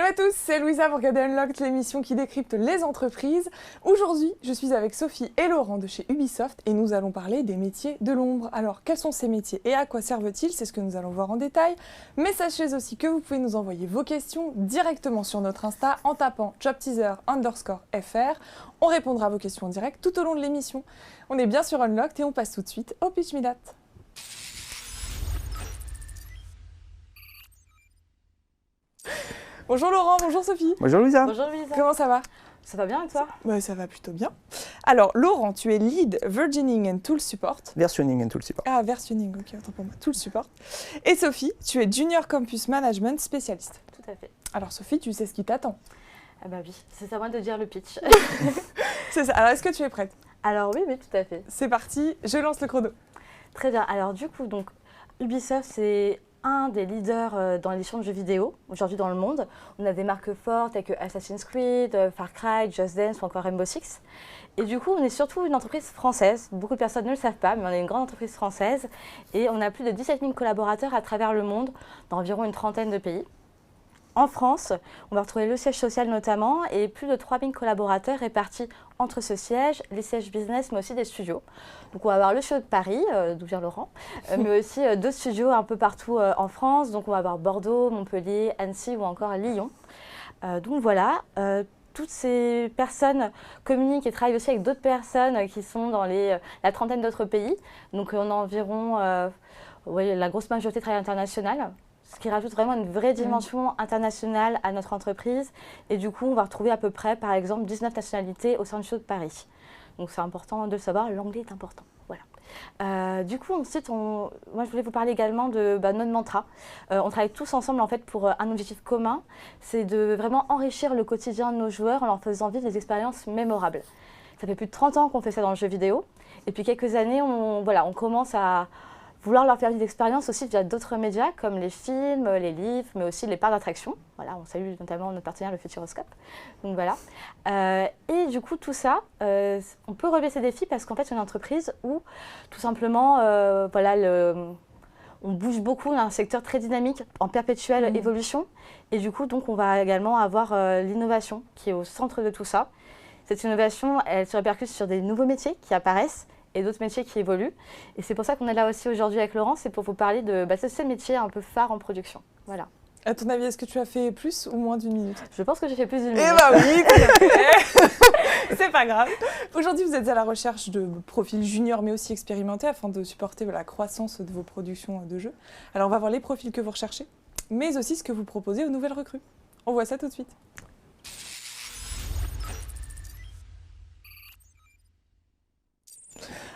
Hello à tous, c'est Louisa pour KD Unlocked, l'émission qui décrypte les entreprises. Aujourd'hui, je suis avec Sophie et Laurent de chez Ubisoft et nous allons parler des métiers de l'ombre. Alors, quels sont ces métiers et à quoi servent-ils? C'est ce que nous allons voir en détail. Mais sachez aussi que vous pouvez nous envoyer vos questions directement sur notre Insta en tapant jobteaser_fr. On répondra à vos questions en direct tout au long de l'émission. On est bien sur Unlocked et on passe tout de suite au Pitch Me That. Bonjour Laurent, bonjour Sophie. Bonjour Louisa. Bonjour Louisa. Comment ça va? Ça va bien et toi? Ça va plutôt bien. Alors Laurent, tu es Lead Versioning and Tool Support. Versioning and Tool Support. Ah, versioning, ok, autant pour moi. Tool Support. Et Sophie, tu es Junior Campus Management spécialiste. Tout à fait. Alors Sophie, tu sais ce qui t'attend. Ah bah oui, c'est à moi de dire le pitch. C'est ça. Alors est-ce que tu es prête? Alors oui, tout à fait. C'est parti, je lance le chrono. Très bien. Alors du coup, donc, Ubisoft, c'est un des leaders dans l'édition de jeux vidéo aujourd'hui dans le monde. On a des marques fortes telles que Assassin's Creed, Far Cry, Just Dance ou encore Rainbow Six. Et du coup, on est surtout une entreprise française. Beaucoup de personnes ne le savent pas, mais on est une grande entreprise française. Et on a plus de 17 000 collaborateurs à travers le monde, dans environ une trentaine de pays. En France, on va retrouver le siège social notamment et plus de 3 000 collaborateurs répartis entre ce siège, les sièges business, mais aussi des studios. Donc on va avoir le studio de Paris, d'où vient Laurent, mais aussi deux studios un peu partout en France. Donc on va avoir Bordeaux, Montpellier, Annecy ou encore Lyon. Donc voilà, toutes ces personnes communiquent et travaillent aussi avec d'autres personnes qui sont dans la trentaine d'autres pays. Donc on a environ, la grosse majorité travaille internationale. Ce qui rajoute vraiment une vraie dimension internationale à notre entreprise. Et du coup, on va retrouver à peu près, par exemple, 19 nationalités au sein du studio de Paris. Donc c'est important de le savoir, l'anglais est important. Voilà. Du coup, ensuite, moi je voulais vous parler également de notre mantra. On travaille tous ensemble en fait pour un objectif commun, c'est de vraiment enrichir le quotidien de nos joueurs en leur faisant vivre des expériences mémorables. Ça fait plus de 30 ans qu'on fait ça dans le jeu vidéo. Et puis quelques années, on commence à vouloir leur faire vivre d'expérience aussi via d'autres médias comme les films, les livres, mais aussi les parcs d'attractions. Voilà, on salue notamment notre partenaire, le Futuroscope. Donc voilà. Et du coup, tout ça, on peut relever ces défis parce qu'en fait, c'est une entreprise où tout simplement, on bouge beaucoup, on a un secteur très dynamique, en perpétuelle évolution. Et du coup, donc, on va également avoir l'innovation qui est au centre de tout ça. Cette innovation, elle se répercute sur des nouveaux métiers qui apparaissent et d'autres métiers qui évoluent. Et c'est pour ça qu'on est là aussi aujourd'hui avec Laurent, c'est pour vous parler de ces métiers un peu phares en production. Voilà. À ton avis, est-ce que tu as fait plus ou moins d'une minute? Je pense que j'ai fait plus d'une minute. Eh bah oui, tout à fait. C'est pas grave. Aujourd'hui, vous êtes à la recherche de profils juniors, mais aussi expérimentés, afin de supporter la croissance de vos productions de jeux. Alors, on va voir les profils que vous recherchez, mais aussi ce que vous proposez aux nouvelles recrues. On voit ça tout de suite.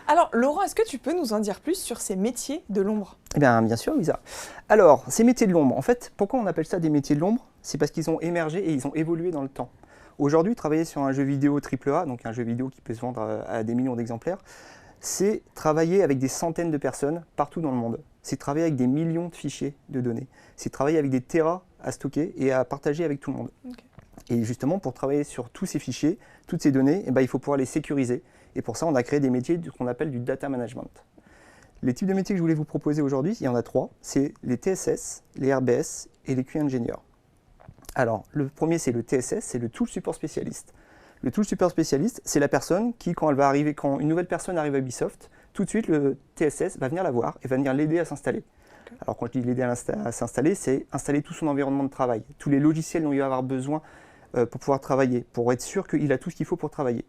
Alors, Laurent, est-ce que tu peux nous en dire plus sur ces métiers de l'ombre? Eh bien sûr, Louisa. Alors, ces métiers de l'ombre, en fait, pourquoi on appelle ça des métiers de l'ombre? C'est parce qu'ils ont émergé et ils ont évolué dans le temps. Aujourd'hui, travailler sur un jeu vidéo AAA, donc un jeu vidéo qui peut se vendre à des millions d'exemplaires, c'est travailler avec des centaines de personnes partout dans le monde. C'est travailler avec des millions de fichiers de données. C'est travailler avec des terras à stocker et à partager avec tout le monde. Okay. Et justement, pour travailler sur tous ces fichiers, toutes ces données, il faut pouvoir les sécuriser. Et pour ça, on a créé des métiers qu'on appelle du data management. Les types de métiers que je voulais vous proposer aujourd'hui, il y en a 3. C'est les TSS, les RBS et les QA ingénieurs. Alors, le premier, c'est le TSS, c'est le Tool Support Specialist. Le Tool Support Specialist, c'est la personne qui, quand une nouvelle personne arrive à Ubisoft, tout de suite, le TSS va venir la voir et va venir l'aider à s'installer. Okay. Alors, quand je dis l'aider à s'installer, c'est installer tout son environnement de travail, tous les logiciels dont il va avoir besoin pour pouvoir travailler, pour être sûr qu'il a tout ce qu'il faut pour travailler.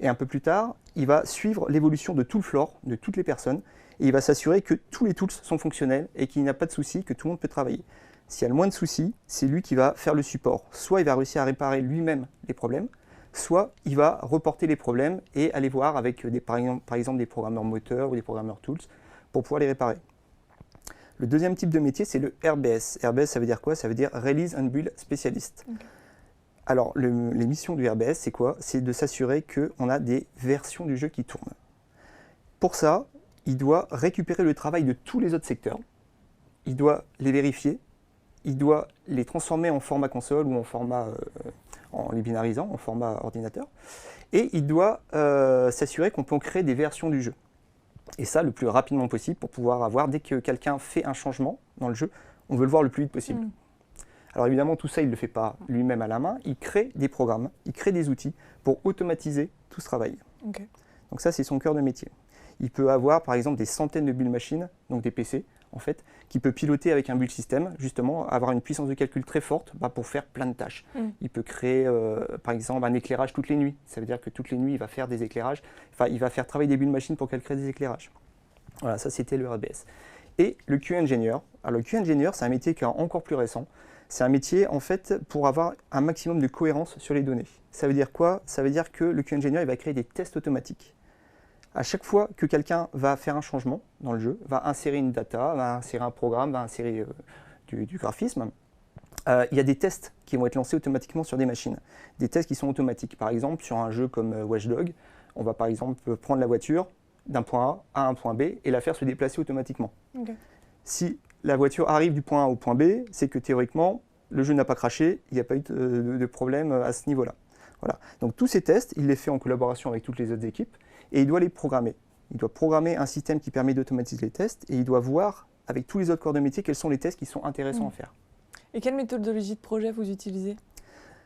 Et un peu plus tard, il va suivre l'évolution de tout le floor, de toutes les personnes, et il va s'assurer que tous les tools sont fonctionnels et qu'il n'y a pas de soucis, que tout le monde peut travailler. S'il y a le moins de soucis, c'est lui qui va faire le support. Soit il va réussir à réparer lui-même les problèmes, soit il va reporter les problèmes et aller voir avec par exemple des programmeurs moteurs ou des programmeurs tools pour pouvoir les réparer. Le deuxième type de métier, c'est le RBS. RBS, ça veut dire quoi? Ça veut dire Release and Build Specialist. Okay. Alors, les missions du RBS, c'est quoi? C'est de s'assurer qu'on a des versions du jeu qui tournent. Pour ça, il doit récupérer le travail de tous les autres secteurs. Il doit les vérifier. Il doit les transformer en format console ou en format, en les binarisant, en format ordinateur. Et il doit s'assurer qu'on peut créer des versions du jeu. Et ça, le plus rapidement possible pour pouvoir avoir, dès que quelqu'un fait un changement dans le jeu, on veut le voir le plus vite possible. Alors évidemment, tout ça, il ne le fait pas lui-même à la main, il crée des programmes, il crée des outils pour automatiser tout ce travail. Ok. Donc ça, c'est son cœur de métier. Il peut avoir par exemple des centaines de build machines, donc des PC en fait, qu'il peut piloter avec un build system, justement, avoir une puissance de calcul très forte pour faire plein de tâches. Il peut créer par exemple un éclairage toutes les nuits. Ça veut dire que toutes les nuits, il va faire des éclairages, enfin il va faire travailler des build machines pour qu'elles créent des éclairages. Voilà, ça c'était le RBS. Et le QA-Engineer. Alors le QA-Engineer, c'est un métier qui est encore plus récent. C'est un métier en fait pour avoir un maximum de cohérence sur les données. Ça veut dire quoi? Ça veut dire que le QA-Engineer, il va créer des tests automatiques. À chaque fois que quelqu'un va faire un changement dans le jeu, va insérer une data, va insérer un programme, va insérer du graphisme, il y a des tests qui vont être lancés automatiquement sur des machines. Des tests qui sont automatiques. Par exemple, sur un jeu comme Watch Dogs, on va par exemple prendre la voiture d'un point A à un point B et la faire se déplacer automatiquement. Ok. Si la voiture arrive du point A au point B, c'est que théoriquement, le jeu n'a pas craché, il n'y a pas eu de problème à ce niveau-là. Voilà. Donc tous ces tests, il les fait en collaboration avec toutes les autres équipes et il doit les programmer. Il doit programmer un système qui permet d'automatiser les tests et il doit voir avec tous les autres corps de métier quels sont les tests qui sont intéressants à faire. Et quelle méthodologie de projet vous utilisez?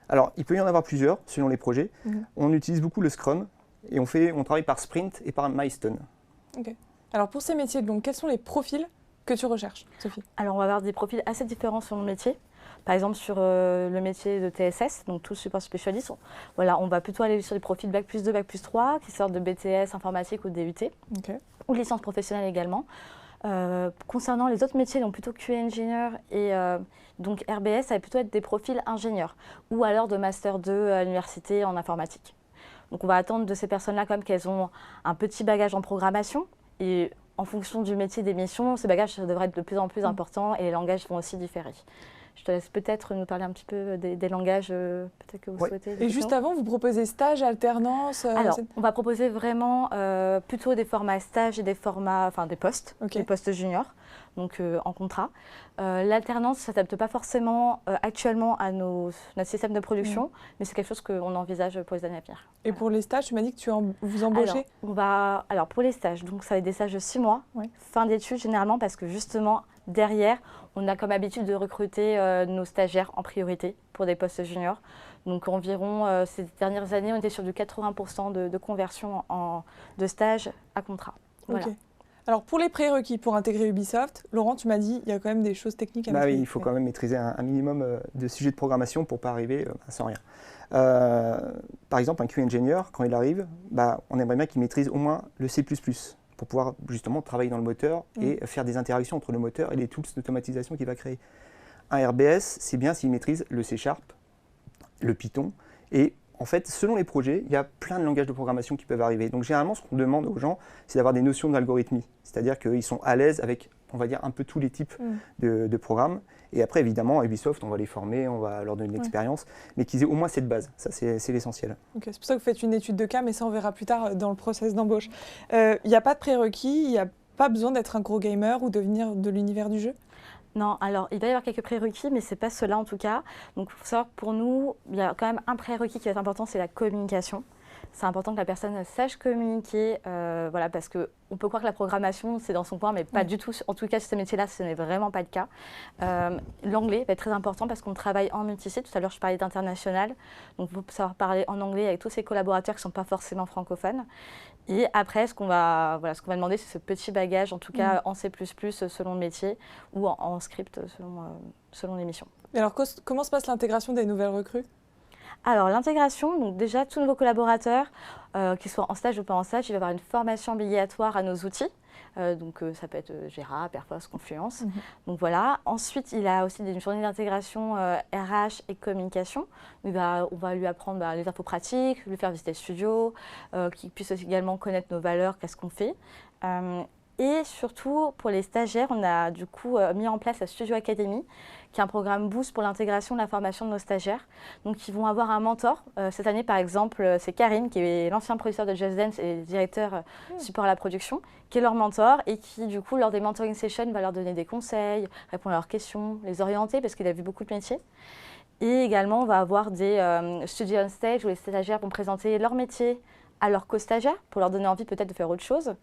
Alors, il peut y en avoir plusieurs selon les projets. On utilise beaucoup le Scrum et on travaille par sprint et par milestone. Ok. Alors pour ces métiers, donc, quels sont les profils que tu recherches, Sophie? Alors, on va avoir des profils assez différents selon le métier. Par exemple, sur le métier de TSS, donc tout support spécialiste, voilà, on va plutôt aller sur des profils Bac+2, Bac+3, qui sortent de BTS, informatique ou DUT, ou licence professionnelle également. Concernant les autres métiers, donc plutôt QA Engineer et donc RBS, ça va plutôt être des profils ingénieurs, ou alors de Master 2 à l'université en informatique. Donc on va attendre de ces personnes-là quand même qu'elles ont un petit bagage en programmation, et en fonction du métier des missions, ces bagages devraient être de plus en plus importants et les langages vont aussi différer. Je te laisse peut-être nous parler un petit peu des langages peut-être que vous souhaitez. Et juste avant, vous proposez stage, alternance Alors, on va proposer vraiment plutôt des formats stage et des formats, enfin des postes, des postes juniors, donc en contrat. L'alternance ne s'adapte pas forcément actuellement à notre système de production, mais c'est quelque chose qu'on envisage pour les années à venir. Et pour les stages, tu m'as dit que vous embauchez? Alors, pour les stages, donc ça va être des stages de 6 mois, fin d'études généralement, parce que justement, derrière, on a comme habitude de recruter nos stagiaires en priorité pour des postes juniors. Donc environ, ces dernières années, on était sur du 80% de conversion de stage à contrat. Voilà. Alors pour les prérequis pour intégrer Ubisoft, Laurent, tu m'as dit il y a quand même des choses techniques à maîtriser. Oui, il faut quand même maîtriser un minimum de sujets de programmation pour ne pas arriver sans rien. Par exemple, un QA Engineer, quand il arrive, on aimerait bien qu'il maîtrise au moins le C++. Pour pouvoir justement travailler dans le moteur et faire des interactions entre le moteur et les tools d'automatisation qu'il va créer. Un RBS, c'est bien s'il maîtrise le C#, le Python, et en fait, selon les projets, il y a plein de langages de programmation qui peuvent arriver. Donc généralement, ce qu'on demande aux gens, c'est d'avoir des notions d'algorithmie, c'est-à-dire qu'ils sont à l'aise avec, on va dire, un peu tous les types de programmes. Et après, évidemment, à Ubisoft, on va les former, on va leur donner de l'expérience, mais qu'ils aient au moins cette base. Ça, c'est l'essentiel. C'est pour ça que vous faites une étude de cas, mais ça, on verra plus tard dans le process d'embauche. Il n'y a pas de prérequis, il n'y a pas besoin d'être un gros gamer ou de venir de l'univers du jeu? Non, alors il va y avoir quelques prérequis, mais ce n'est pas cela en tout cas. Donc il faut savoir que pour nous, il y a quand même un prérequis qui va être important, c'est la communication. C'est important que la personne sache communiquer, voilà, parce qu'on peut croire que la programmation, c'est dans son coin, mais pas du tout. En tout cas, sur ce métier-là, ce n'est vraiment pas le cas. L'anglais va être très important parce qu'on travaille en multisite. Tout à l'heure, je parlais d'international. Donc, il faut savoir parler en anglais avec tous ses collaborateurs qui ne sont pas forcément francophones. Et après, ce qu'on va demander, c'est ce petit bagage, en tout cas en C++ selon le métier ou en script selon les missions. Et alors, comment se passe l'intégration des nouvelles recrues? Alors l'intégration, donc déjà tous nouveaux collaborateurs, qu'ils soient en stage ou pas en stage, il va y avoir une formation obligatoire à nos outils. Donc ça peut être Jira, Perforce, Confluence. Donc voilà. Ensuite, il a aussi une journée d'intégration RH et communication. On va lui apprendre les infos pratiques, lui faire visiter le studio, qu'il puisse aussi également connaître nos valeurs, qu'est-ce qu'on fait. Et surtout, pour les stagiaires, on a du coup mis en place la Studio Academy, qui est un programme boost pour l'intégration de la formation de nos stagiaires. Donc, ils vont avoir un mentor. Cette année, par exemple, c'est Karine, qui est l'ancien producteur de Just Dance et directeur support à la production, qui est leur mentor et qui, du coup, lors des mentoring sessions, va leur donner des conseils, répondre à leurs questions, les orienter, parce qu'il a vu beaucoup de métiers. Et également, on va avoir des studios on stage où les stagiaires vont présenter leur métier à leurs co-stagiaires pour leur donner envie peut-être de faire autre chose.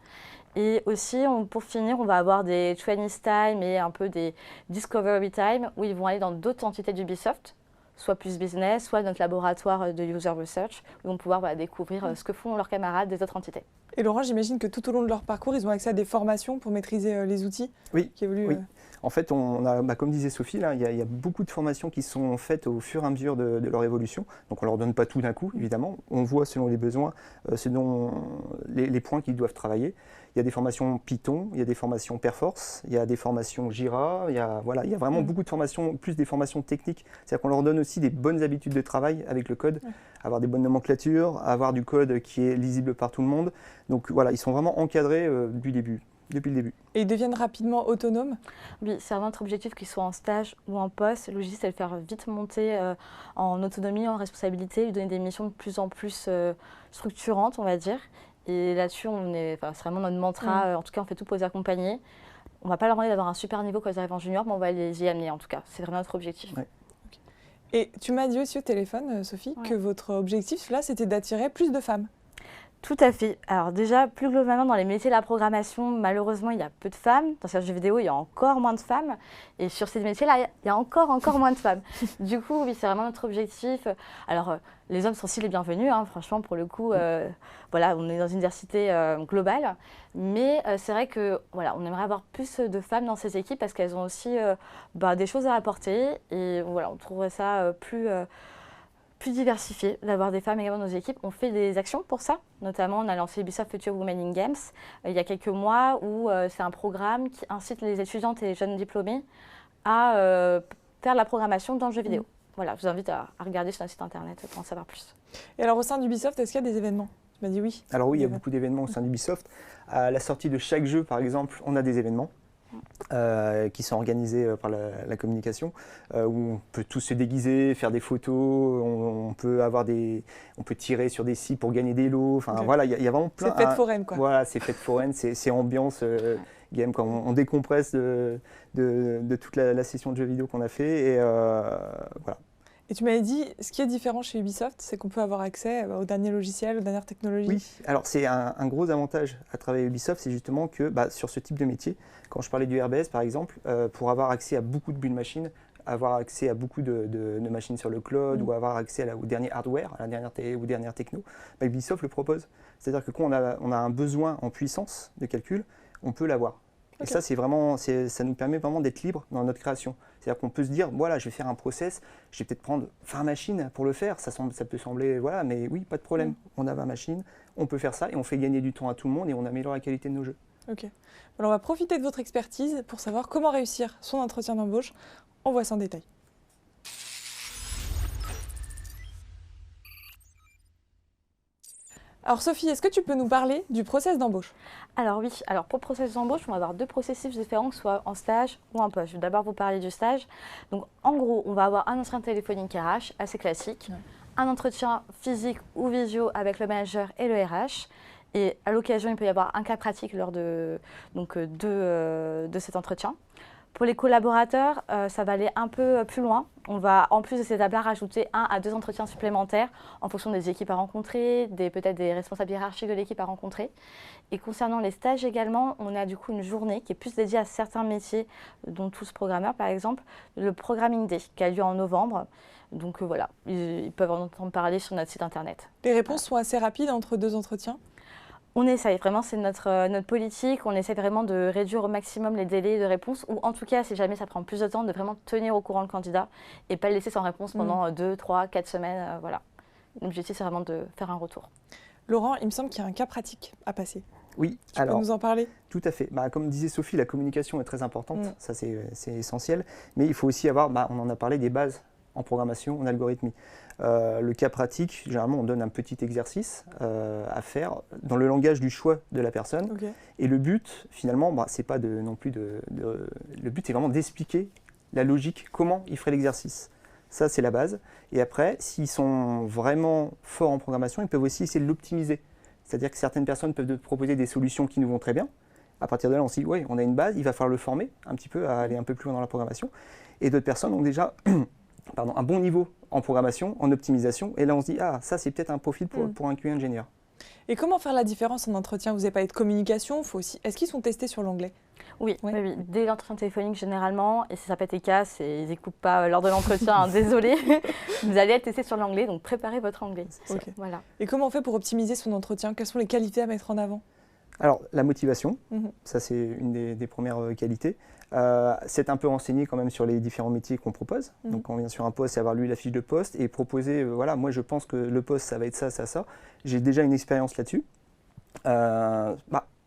Et aussi, pour finir, on va avoir des trainees time et un peu des discovery time où ils vont aller dans d'autres entités d'Ubisoft, soit plus business, soit notre laboratoire de user research, où ils vont pouvoir découvrir ce que font leurs camarades des autres entités. Et Laurent, j'imagine que tout au long de leur parcours, ils ont accès à des formations pour maîtriser les outils qui évoluent. Oui. En fait, on a, comme disait Sophie, là, il y a beaucoup de formations qui sont faites au fur et à mesure de leur évolution. Donc on ne leur donne pas tout d'un coup, évidemment. On voit selon les besoins, selon les points qu'ils doivent travailler. Il y a des formations Python, il y a des formations Perforce, il y a des formations Jira, il y a vraiment beaucoup de formations, plus des formations techniques. C'est-à-dire qu'on leur donne aussi des bonnes habitudes de travail avec le code, avoir des bonnes nomenclatures, avoir du code qui est lisible par tout le monde. Donc voilà, ils sont vraiment encadrés depuis le début. Et ils deviennent rapidement autonomes? Oui, c'est vraiment notre objectif qu'ils soient en stage ou en poste. L'objectif, c'est de le faire vite monter en autonomie, en responsabilité, lui donner des missions de plus en plus structurantes, on va dire. Et là-dessus, c'est vraiment notre mantra. En tout cas, on fait tout pour les accompagner. On ne va pas leur demander d'avoir un super niveau quand ils arrivent en junior, mais on va les y amener en tout cas. C'est vraiment notre objectif. Ouais. Et tu m'as dit aussi au téléphone, Sophie, que votre objectif, là, c'était d'attirer plus de femmes. Tout à fait. Alors déjà, plus globalement, dans les métiers de la programmation, malheureusement, il y a peu de femmes. Dans ces jeux vidéo, il y a encore moins de femmes. Et sur ces métiers-là, il y a encore moins de femmes. Du coup, oui, c'est vraiment notre objectif. Alors, les hommes sont aussi les bienvenus, hein, franchement, pour le coup. Voilà, on est dans une diversité globale. Mais c'est vrai que voilà, on aimerait avoir plus de femmes dans ces équipes parce qu'elles ont aussi des choses à apporter. Et voilà, on trouverait ça plus diversifié, d'avoir des femmes également dans nos équipes. On fait des actions pour ça. Notamment, on a lancé Ubisoft Future Women in Games il y a quelques mois où c'est un programme qui incite les étudiantes et les jeunes diplômés à faire de la programmation dans le jeu vidéo. Voilà, je vous invite à regarder sur notre site internet pour en savoir plus. Et alors, au sein d'Ubisoft, est-ce qu'il y a des événements? Tu m'as dit oui. Alors oui, il y a beaucoup d'événements au sein d'Ubisoft. À la sortie de chaque jeu, par exemple, on a des événements. Qui sont organisés par la communication, où on peut tous se déguiser, faire des photos, on peut tirer sur des sites pour gagner des lots. Enfin voilà, il y a vraiment plein. C'est fête foraine quoi. Voilà, c'est fête foraine, c'est ambiance game quand on décompresse de toute la session de jeux vidéo qu'on a fait et voilà. Et tu m'avais dit, ce qui est différent chez Ubisoft, c'est qu'on peut avoir accès aux derniers logiciels, aux dernières technologies. Oui, alors c'est un gros avantage à travailler à Ubisoft, c'est justement que sur ce type de métier, quand je parlais du RBS par exemple, pour avoir accès à beaucoup de build machines, avoir accès à beaucoup de machines sur le cloud ou avoir accès au dernier hardware, à la dernière techno, Ubisoft le propose. C'est-à-dire que quand on a un besoin en puissance de calcul, on peut l'avoir. Et ça, ça nous permet vraiment d'être libre dans notre création. C'est-à-dire qu'on peut se dire, voilà, je vais faire un process, je vais peut-être prendre 20 machines pour le faire. Ça peut sembler, voilà, mais oui, pas de problème. On a 20 machines, on peut faire ça et on fait gagner du temps à tout le monde et on améliore la qualité de nos jeux. Ok. Alors, on va profiter de votre expertise pour savoir comment réussir son entretien d'embauche. On voit ça en détail. Alors Sophie, est-ce que tu peux nous parler du process d'embauche? Alors oui, pour le processus d'embauche, on va avoir deux processus différents, soit en stage ou en poste. Je vais d'abord vous parler du stage. Donc en gros, on va avoir un entretien téléphonique RH, assez classique, un entretien physique ou visio avec le manager et le RH. Et à l'occasion, il peut y avoir un cas pratique lors de cet entretien. Pour les collaborateurs, ça va aller un peu plus loin. On va, en plus de ces étapes-là, rajouter 1 à 2 entretiens supplémentaires en fonction des équipes à rencontrer, peut-être des responsables hiérarchiques de l'équipe à rencontrer. Et concernant les stages également, on a du coup une journée qui est plus dédiée à certains métiers, dont tous programmeurs par exemple, le Programming Day qui a lieu en novembre. Donc voilà, ils peuvent en entendre parler sur notre site internet. Les réponses sont assez rapides entre 2 entretiens? On essaye, vraiment, c'est notre politique. On essaie vraiment de réduire au maximum les délais de réponse, ou en tout cas, si jamais ça prend plus de temps, de vraiment tenir au courant le candidat et pas le laisser sans réponse pendant 2, 3, 4 semaines. Voilà. L'objectif, c'est vraiment de faire un retour. Laurent, il me semble qu'il y a un cas pratique à passer. Oui, tu peux nous en parler? Tout à fait. Comme disait Sophie, la communication est très importante, ça c'est essentiel. Mais il faut aussi avoir, on en a parlé, des bases en programmation, en algorithmie. Le cas pratique, généralement, on donne un petit exercice à faire dans le langage du choix de la personne. Okay. Et le but, finalement, c'est pas le but, c'est vraiment d'expliquer la logique, comment il ferait l'exercice. Ça, c'est la base. Et après, s'ils sont vraiment forts en programmation, ils peuvent aussi essayer de l'optimiser. C'est-à-dire que certaines personnes peuvent proposer des solutions qui nous vont très bien. À partir de là, on se dit, oui, on a une base, il va falloir le former un petit peu, à aller un peu plus loin dans la programmation. Et d'autres personnes ont déjà un bon niveau en programmation, en optimisation. Et là, on se dit, ça, c'est peut-être un profil pour un QA ingénieur. Et comment faire la différence en entretien? Vous n'avez pas de communication, faut aussi... Est-ce qu'ils sont testés sur l'anglais? Oui, Ouais. oui, oui. Dès l'entretien téléphonique généralement, et si ça pète et casse, et ils n'écoutent pas lors de l'entretien, hein, désolé, vous allez être testé sur l'anglais, donc préparez votre anglais. Ok. Voilà. Et comment on fait pour optimiser son entretien? Quelles sont les qualités à mettre en avant? Alors, la motivation, Mhm. ça c'est une des premières qualités. C'est un peu renseigné quand même sur les différents métiers qu'on propose. Mhm. Donc quand on vient sur un poste, c'est avoir lu la fiche de poste et proposer, voilà, moi je pense que le poste ça va être ça, ça, ça. J'ai déjà une expérience là-dessus.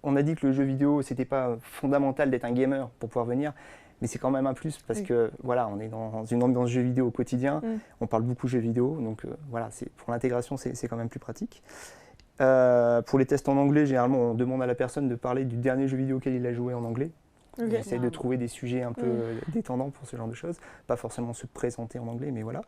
On a dit que le jeu vidéo, c'était pas fondamental d'être un gamer pour pouvoir venir, mais c'est quand même un plus parce Oui. que voilà, on est dans une ambiance jeu vidéo au quotidien, Mhm. on parle beaucoup jeux vidéo, donc voilà, pour l'intégration, c'est quand même plus pratique. Pour les tests en anglais, généralement, on demande à la personne de parler du dernier jeu vidéo auquel il a joué en anglais. Ok. On essaye de trouver des sujets un peu Mhm. détendants pour ce genre de choses, pas forcément se présenter en anglais, mais voilà.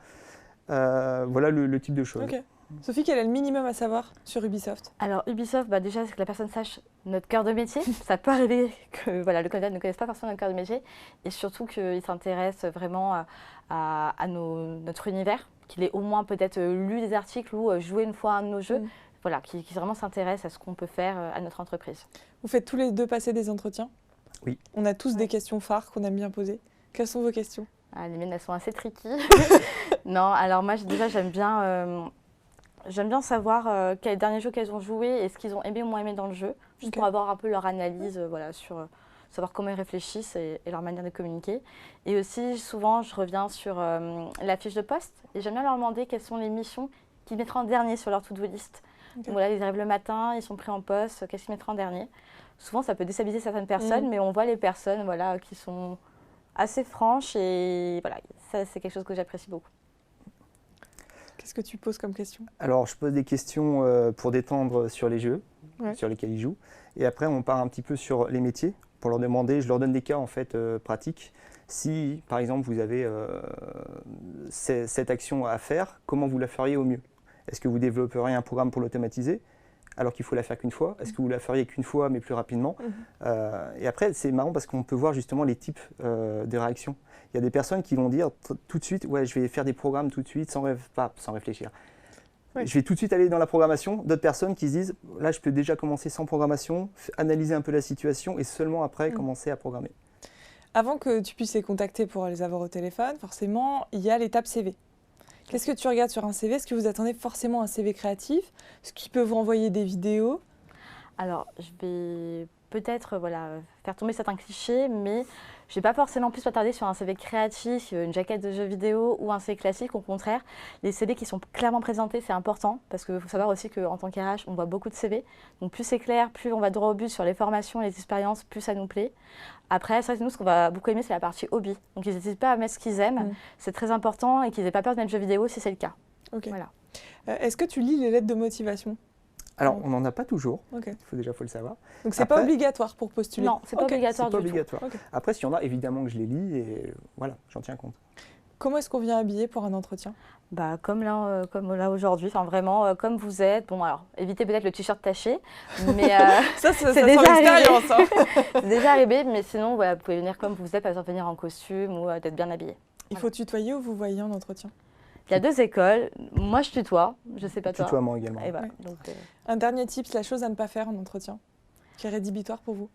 Voilà le type de choses. Ok. Sophie, quel est le minimum à savoir sur Ubisoft? Alors Ubisoft, déjà, c'est que la personne sache notre cœur de métier. Ça peut arriver que voilà, le candidat ne connaisse pas forcément notre cœur de métier et surtout qu'il s'intéresse vraiment à notre univers, qu'il ait au moins peut-être lu des articles ou joué une fois à un de nos jeux. Mhm. Voilà, qui vraiment s'intéresse à ce qu'on peut faire à notre entreprise. Vous faites tous les deux passer des entretiens? Oui. On a tous Ouais. des questions phares qu'on aime bien poser. Quelles sont vos questions? Ah, les miennes, elles sont assez tricky. Non, alors moi, déjà, j'aime bien savoir quel dernier jeu qu'elles ont joué et ce qu'ils ont aimé ou moins aimé dans le jeu, juste Ok. pour avoir un peu leur analyse voilà, sur savoir comment ils réfléchissent et leur manière de communiquer. Et aussi, souvent, je reviens sur la fiche de poste et j'aime bien leur demander quelles sont les missions qu'ils mettront en dernier sur leur to-do list. Ok. Donc voilà, ils arrivent le matin, ils sont pris en poste, qu'est-ce qu'ils mettront en dernier? Souvent, ça peut déstabiliser certaines personnes, mais on voit les personnes voilà, qui sont assez franches et voilà, ça, c'est quelque chose que j'apprécie beaucoup. Qu'est-ce que tu poses comme question? Alors, je pose des questions pour détendre sur les jeux Ouais. sur lesquels ils jouent. Et après, on part un petit peu sur les métiers pour leur demander, je leur donne des cas en fait pratiques. Si, par exemple, vous avez cette action à faire, comment vous la feriez au mieux? Est-ce que vous développeriez un programme pour l'automatiser alors qu'il faut la faire qu'une fois? Est-ce que vous la feriez qu'une fois mais plus rapidement? Et après, c'est marrant parce qu'on peut voir justement les types de réactions. Il y a des personnes qui vont dire tout de suite, ouais, je vais faire des programmes tout de suite sans réfléchir. Ouais. Je vais tout de suite aller dans la programmation. D'autres personnes qui se disent, là, je peux déjà commencer sans programmation, analyser un peu la situation et seulement après commencer à programmer. Avant que tu puisses les contacter pour les avoir au téléphone, forcément, il y a l'étape CV. Qu'est-ce que tu regardes sur un CV? Est-ce que vous attendez forcément un CV créatif? Est-ce qu'ils peuvent vous envoyer des vidéos? Alors, je vais peut-être faire tomber certains clichés, mais je ne vais pas forcément plus m'attarder sur un CV créatif, une jaquette de jeu vidéo ou un CV classique. Au contraire, les CV qui sont clairement présentés, c'est important parce qu'il faut savoir aussi qu'en tant qu'RH, on voit beaucoup de CV. Donc plus c'est clair, plus on va droit au but sur les formations et les expériences, plus ça nous plaît. Après, ça, nous, ce qu'on va beaucoup aimer, c'est la partie hobby. Donc ils n'hésitent pas à mettre ce qu'ils aiment. C'est très important et qu'ils n'aient pas peur de mettre jeu vidéo si c'est le cas. Ok. Voilà. Est-ce que tu lis les lettres de motivation? Alors, on n'en a pas toujours, Ok. faut le savoir. Donc c'est pas Après- obligatoire pour postuler? Non, c'est pas Ok. obligatoire C'est pas du tout. obligatoire. Ok. Après, s'il y en a, évidemment que je les lis et voilà, j'en tiens compte. Comment est-ce qu'on vient habillé pour un entretien? Comme là aujourd'hui, enfin vraiment comme vous êtes. Bon alors, évitez peut-être le t-shirt taché, mais Ça c'est sent déjà l'expérience, hein. c'est déjà arrivé. Mais sinon, vous pouvez venir comme vous êtes, par exemple venir en costume ou d'être bien habillé. Il faut tutoyer ou vous voyez en entretien? Il y a 2 écoles. Moi, je tutoie. Je sais pas toi. Tutoiement également. Et voilà. Ouais. Donc, Un dernier tip, la chose à ne pas faire en entretien, qui est rédhibitoire pour vous?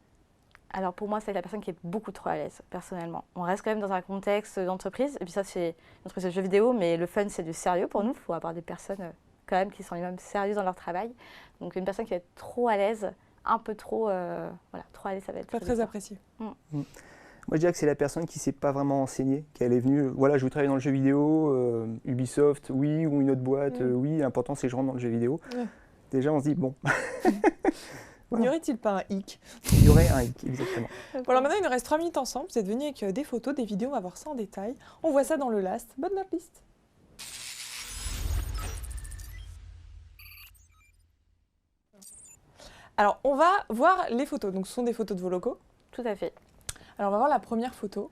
alors pour moi, c'est la personne qui est beaucoup trop à l'aise, personnellement. On reste quand même dans un contexte d'entreprise. Et puis ça, c'est une entreprise de jeux vidéo, mais le fun, c'est du sérieux pour nous. Il faut avoir des personnes quand même qui sont les mêmes sérieuses dans leur travail. Donc une personne qui va être trop à l'aise, un peu trop, trop à l'aise, ça va être Pas très rédhibitoire. apprécié. Moi, je dirais que c'est la personne qui ne s'est pas vraiment enseignée, qu'elle est venue, voilà, je veux travailler dans le jeu vidéo, Ubisoft, oui, ou une autre boîte, oui, l'important c'est que je rentre dans le jeu vidéo. Ouais. Déjà, on se dit, bon, N'y aurait-il pas un hic? il y aurait un hic, exactement. Bon, alors maintenant, il nous reste 3 minutes ensemble. Vous êtes venus avec des photos, des vidéos, on va voir ça en détail. On voit ça dans le last, but not least. Alors, on va voir les photos. Donc, ce sont des photos de vos locaux. Tout à fait. Alors, on va voir la première photo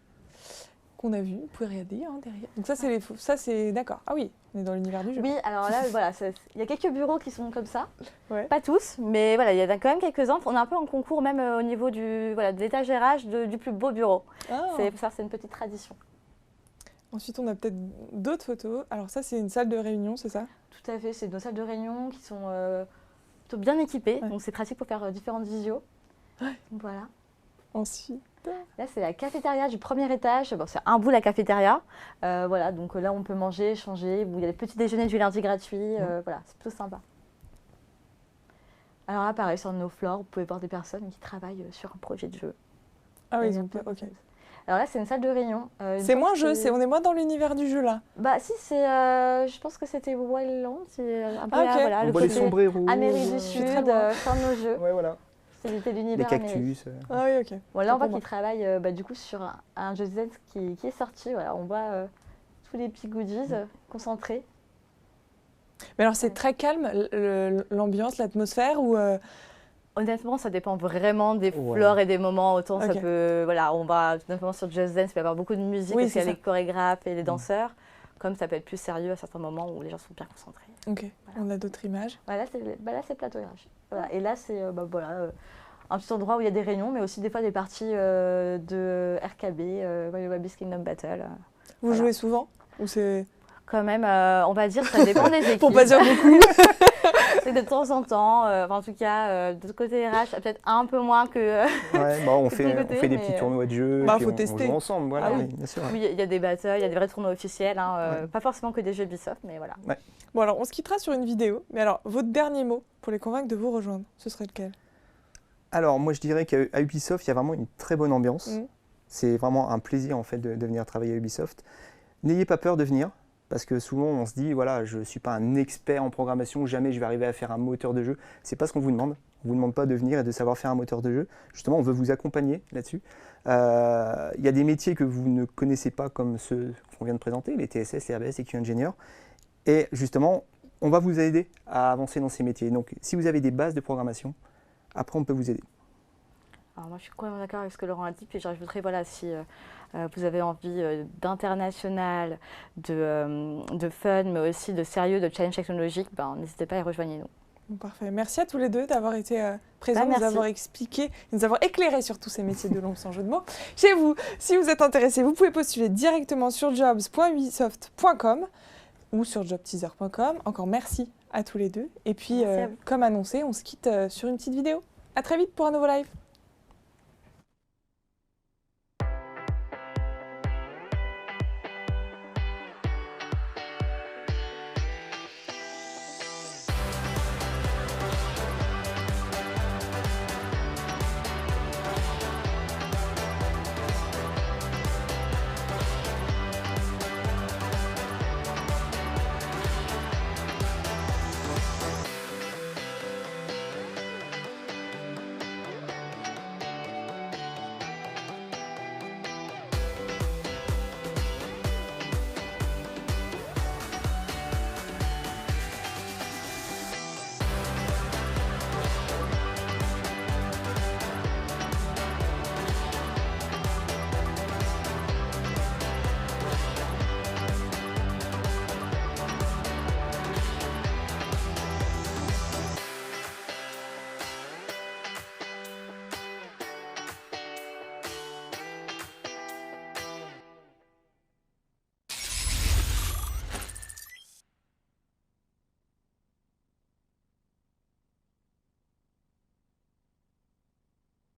qu'on a vue. Vous pouvez regarder derrière. Donc, ça, c'est les ça, c'est d'accord. Ah oui, on est dans l'univers du jeu. Oui, alors là, il y a quelques bureaux qui sont comme ça. Ouais. Pas tous, mais voilà, il y en a quand même quelques-uns. On est un peu en concours même au niveau de l'étage RH du plus beau bureau. Ah. C'est une petite tradition. Ensuite, on a peut-être d'autres photos. Alors, ça, c'est une salle de réunion, c'est ça? Tout à fait, c'est nos salles de réunion qui sont plutôt bien équipé, Ouais. donc c'est pratique pour faire différentes visios. Donc voilà. Ensuite. Là, c'est la cafétéria du premier étage. Bon, c'est un bout la cafétéria. Voilà, donc là, on peut manger, changer. Il y a des petits déjeuners du lundi gratuits. Voilà, c'est plutôt sympa. Alors là, pareil, sur nos floors, vous pouvez voir des personnes qui travaillent sur un projet de jeu. Ah oui, Il y a donc, plein de ok. choses. Alors là, c'est une salle de réunion. C'est moins jeu, on est moins dans l'univers du jeu là. Bah si, je pense que c'était Wildland. C'est un peu Ah, là, ok. voilà, On le voit les côté sombreros. Amérique du suis Sud, très loin. faire nos jeux. Ouais, voilà. C'était Les l'univers américain. cactus. Ah oui, ok. Bon, là, on voit Pour moi. qu'ils travaillent du coup sur un Just Dance qui est sorti. Voilà, on voit tous les petits goodies concentrés. Mais alors c'est très calme l'ambiance, l'atmosphère ou Honnêtement, ça dépend vraiment des Ouais. fleurs et des moments. Autant Ok. ça peut, voilà, on va notamment sur Just Dance, il peut y avoir beaucoup de musique Oui, parce qu'il y a c'est les chorégraphes et les danseurs. Comme ça peut être plus sérieux à certains moments où les gens sont bien concentrés. Ok, Voilà. on a d'autres images. Là, c'est le plateau RH. Voilà. Et là, c'est un petit endroit où il y a des réunions, mais aussi des fois des parties de RKB, Royal Rabbids Kingdom Battle. Vous Voilà. jouez souvent ou c'est Quand même, on va dire, ça dépend des équipes. pour pas dire beaucoup. C'est de temps en temps, en tout cas, de côté RH, peut-être un peu moins que... Ouais, bah, on C'est fait, de ton on côté, fait des mais, petits tournois de jeu. Bah, puis faut on tester. joue ensemble, voilà, Ah oui. oui, bien sûr. Oui, il y a des battles, il y a des vrais tournois officiels, Ouais. pas forcément que des jeux Ubisoft, mais voilà. Bon alors on se quittera sur une vidéo. Mais alors votre dernier mot pour les convaincre de vous rejoindre, ce serait lequel? Alors, moi, je dirais qu'à Ubisoft, il y a vraiment une très bonne ambiance. Mhm. C'est vraiment un plaisir, en fait, de venir travailler à Ubisoft. N'ayez pas peur de venir, parce que souvent, on se dit, voilà, je ne suis pas un expert en programmation, jamais je vais arriver à faire un moteur de jeu. C'est pas ce qu'on vous demande. On ne vous demande pas de venir et de savoir faire un moteur de jeu. Justement, on veut vous accompagner là-dessus. Il y a des métiers que vous ne connaissez pas, comme ceux qu'on vient de présenter, les TSS, les RBS, les Q-Ingénieurs. Et justement, on va vous aider à avancer dans ces métiers. Donc, si vous avez des bases de programmation, après, on peut vous aider. Alors moi, je suis complètement d'accord avec ce que Laurent a dit, puis j'ajouterais, voilà, si vous avez envie d'international, de fun, mais aussi de sérieux, de challenge technologique, n'hésitez pas et rejoignez-nous. Bon, parfait. Merci à tous les deux d'avoir été présents, nous merci. avoir expliqué, nous avoir éclairé sur tous ces métiers de l'ombre sans jeu de mots. Chez vous, si vous êtes intéressé, vous pouvez postuler directement sur jobs.ubisoft.com ou sur jobteaser.com. Encore merci à tous les deux. Et puis, Merci à vous. comme annoncé, on se quitte sur une petite vidéo. À très vite pour un nouveau live.